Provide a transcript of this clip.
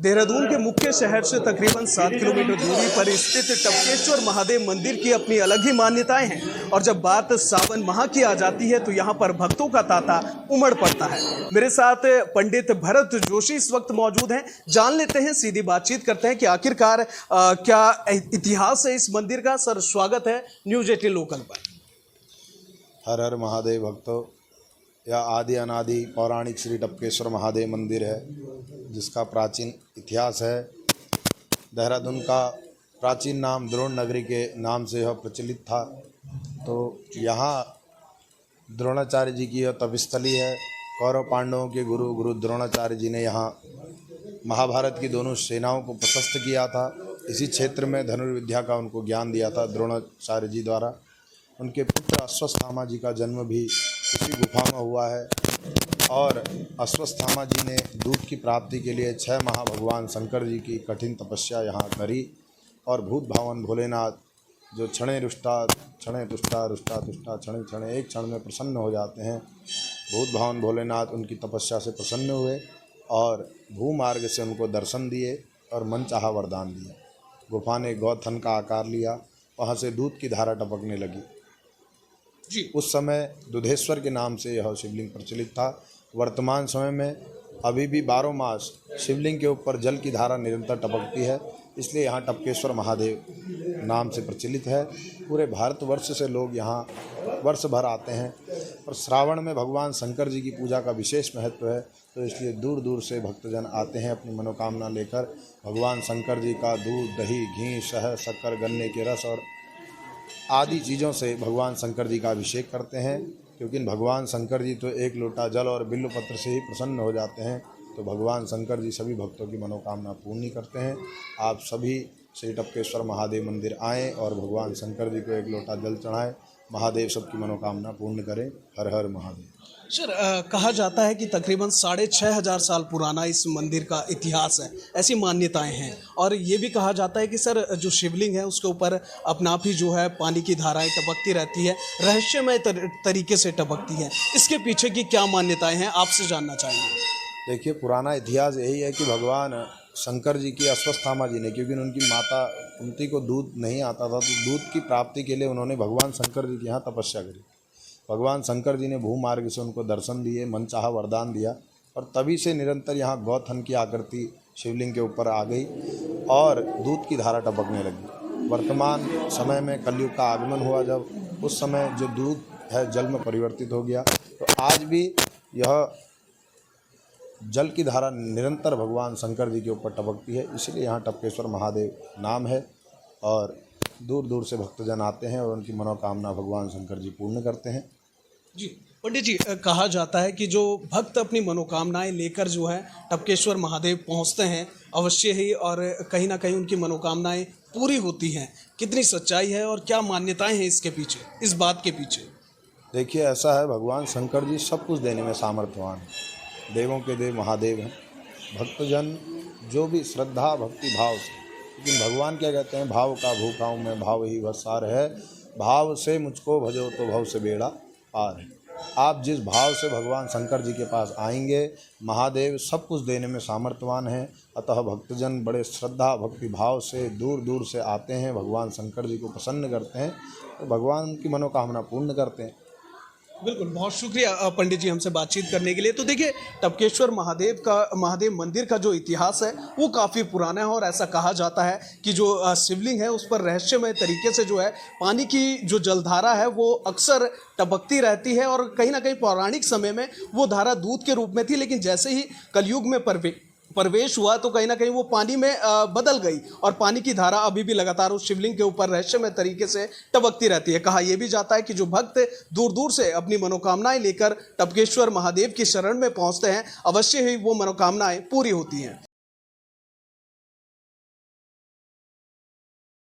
देहरादून के मुख्य शहर से तकरीबन 7 किलोमीटर दूरी पर स्थित टपकेश्वर महादेव मंदिर की अपनी अलग ही मान्यताएं हैं और जब बात सावन माह की आ जाती है तो यहाँ पर भक्तों का तांता उमड़ पड़ता है। मेरे साथ पंडित भरत जोशी इस वक्त मौजूद हैं। जान लेते हैं, सीधी बातचीत करते हैं कि आखिरकार क्या इतिहास है इस मंदिर का। सर, स्वागत है न्यूज़ 18 लोकल पर। हर हर महादेव भक्तों, यह आदि अनादि पौराणिक श्री टपकेश्वर महादेव मंदिर है जिसका प्राचीन इतिहास है। देहरादून का प्राचीन नाम द्रोण नगरी के नाम से यह प्रचलित था। तो यहाँ द्रोणाचार्य जी की यह तपस्थली है। कौरव पांडवों के गुरु द्रोणाचार्य जी ने यहाँ महाभारत की दोनों सेनाओं को प्रशस्त किया था। इसी क्षेत्र में धनुर्विद्या का उनको ज्ञान दिया था द्रोणाचार्य जी द्वारा। उनके पुत्र अश्वत्थामा जी का जन्म भी इसी गुफा में हुआ है और अश्वत्थामा जी ने दूध की प्राप्ति के लिए 6 माह भगवान शंकर जी की कठिन तपस्या यहाँ करी और भूत भावन भोलेनाथ जो क्षणे रुष्टा क्षणे तुष्टा रुष्टा तुष्टा क्षणे क्षणे एक क्षण में प्रसन्न हो जाते हैं, भूत भावन भोलेनाथ उनकी तपस्या से प्रसन्न हुए और भूमार्ग से उनको दर्शन दिए और मनचाहा वरदान दिया। गुफा ने गौथन का आकार लिया, वहाँ से दूध की धारा टपकने लगी जी। उस समय दुधेश्वर के नाम से यह शिवलिंग प्रचलित था। वर्तमान समय में अभी भी 12 मास शिवलिंग के ऊपर जल की धारा निरंतर टपकती है, इसलिए यहाँ टपकेश्वर महादेव नाम से प्रचलित है। पूरे भारतवर्ष से लोग यहाँ वर्ष भर आते हैं और श्रावण में भगवान शंकर जी की पूजा का विशेष महत्व है, तो इसलिए दूर दूर से भक्तजन आते हैं अपनी मनोकामना लेकर। भगवान शंकर जी का दूध, दही, घी, शहद, शक्कर, गन्ने के रस और आदि चीज़ों से भगवान शंकर जी का अभिषेक करते हैं, क्योंकि भगवान शंकर जी तो एक लोटा जल और बिल्व पत्र से ही प्रसन्न हो जाते हैं। तो भगवान शंकर जी सभी भक्तों की मनोकामना पूर्ण करते हैं। आप सभी श्री टपकेश्वर महादेव मंदिर आएँ और भगवान शंकर जी को एक लोटा जल चढ़ाएँ। महादेव सबकी मनोकामना पूर्ण करें। हर हर महादेव। सर, कहा जाता है कि तकरीबन 6,500 साल पुराना इस मंदिर का इतिहास है, ऐसी मान्यताएं हैं। और ये भी कहा जाता है कि सर जो शिवलिंग है उसके ऊपर अपना आप ही जो है पानी की धाराएं टपकती रहती है, रहस्यमय तरीके से टपकती है। इसके पीछे की क्या मान्यताएं हैं, आपसे जानना चाहेंगे। देखिए, पुराना इतिहास यही है कि भगवान शंकर जी की अश्वत्थामा जी ने, क्योंकि उनकी माता कुंती को दूध नहीं आता था, तो दूध की प्राप्ति के लिए उन्होंने भगवान शंकर जी के यहाँ तपस्या करी। भगवान शंकर जी ने भूमार्ग से उनको दर्शन दिए, मनचाहा वरदान दिया और तभी से निरंतर यहाँ गौथन की आकृति शिवलिंग के ऊपर आ गई और दूध की धारा टपकने लगी। वर्तमान समय में कलयुग का आगमन हुआ, जब उस समय जो दूध है जल में परिवर्तित हो गया, तो आज भी यह जल की धारा निरंतर भगवान शंकर जी के ऊपर टपकती है। इसलिए यहाँ टपकेश्वर महादेव नाम है और दूर दूर से भक्तजन आते हैं और उनकी मनोकामना भगवान शंकर जी पूर्ण करते हैं जी। पंडित जी, कहा जाता है कि जो भक्त अपनी मनोकामनाएं लेकर जो है टपकेश्वर महादेव पहुंचते हैं अवश्य ही, और कहीं ना कहीं उनकी मनोकामनाएं पूरी होती हैं। कितनी सच्चाई है और क्या मान्यताएं हैं इसके पीछे, इस बात के पीछे? देखिए, ऐसा है, भगवान शंकर जी सब कुछ देने में सामर्थ्यवान हैं। देवों के देव महादेव हैं। भक्तजन जो भी श्रद्धा भक्ति भाव से, लेकिन भगवान क्या कहते हैं, भाव का भूखा हूँ मैं, भाव ही भस्सार है, भाव से मुझको भजो तो भव से बेड़ा पार है। आप जिस भाव से भगवान शंकर जी के पास आएंगे, महादेव सब कुछ देने में सामर्थ्यवान हैं। अतः भक्तजन बड़े श्रद्धा भक्ति भाव से दूर दूर से आते हैं, भगवान शंकर जी को प्रसन्न करते हैं, तो भगवान उनकी मनोकामना पूर्ण करते हैं। बिल्कुल, बहुत शुक्रिया पंडित जी हमसे बातचीत करने के लिए। तो देखिए, टपकेश्वर महादेव मंदिर का जो इतिहास है वो काफ़ी पुराना है और ऐसा कहा जाता है कि जो शिवलिंग है उस पर रहस्यमय तरीके से जो है पानी की जो जलधारा है वो अक्सर टपकती रहती है और कहीं ना कहीं पौराणिक समय में वो धारा दूध के रूप में थी, लेकिन जैसे ही कलयुग में प्रवेश हुआ तो कहीं ना कहीं वो पानी में बदल गई और पानी की धारा अभी भी लगातार उस शिवलिंग के ऊपर रहस्यमय तरीके से टपकती रहती है। कहा यह भी जाता है कि जो भक्त दूर दूर से अपनी मनोकामनाएं लेकर टपकेश्वर महादेव की शरण में पहुंचते हैं अवश्य ही वो मनोकामनाएं पूरी होती हैं।